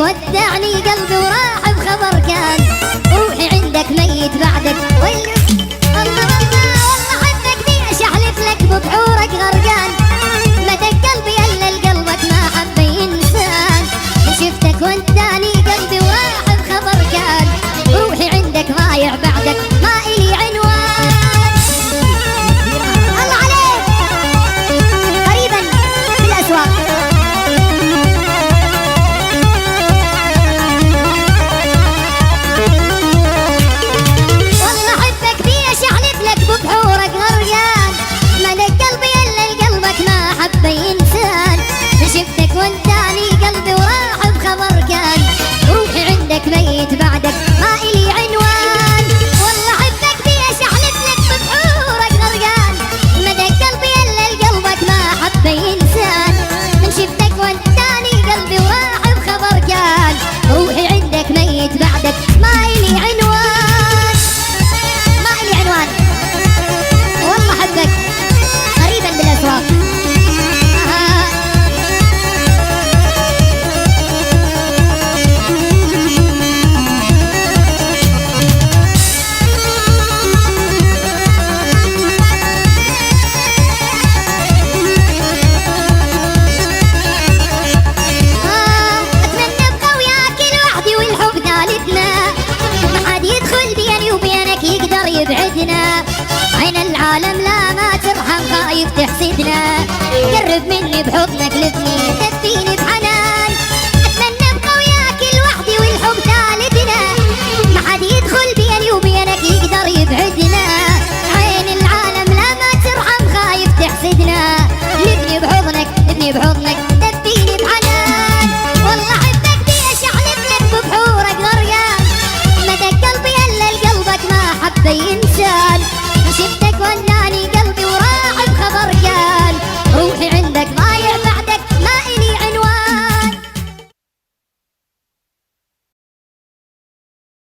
ودعني قلبي وراح بخبر كان روحي عندك ميت بعدك الله الله والله حبك ليش احلف لك ببحورك غرقان مدق قلبي الا لقلبك ما حب انسان شفتك ودعني قلبي وراح بخبر كان روحي عندك ضايع بعدك ما الي عنوان الله عليك قريبا بالاسواق إنسان شفتك وداني قلبي وراح بخبر كان روحي عندك ميت بعدك ما إلي عنوان والله حبك ليش أحلف لك ببحورك غرقان مدق قلبي إلا لقلبك ما حب إنسان من شفتك وداني قلبي وراح بخبر كان روحي عندك ميت بعدك ما إلي عنوان ما إلي عنوان والله حبك قريبا بالأسواق يبعدنا عين العالم لا ما ترحم خايف تحسدنا قرب مني بحضنك لفني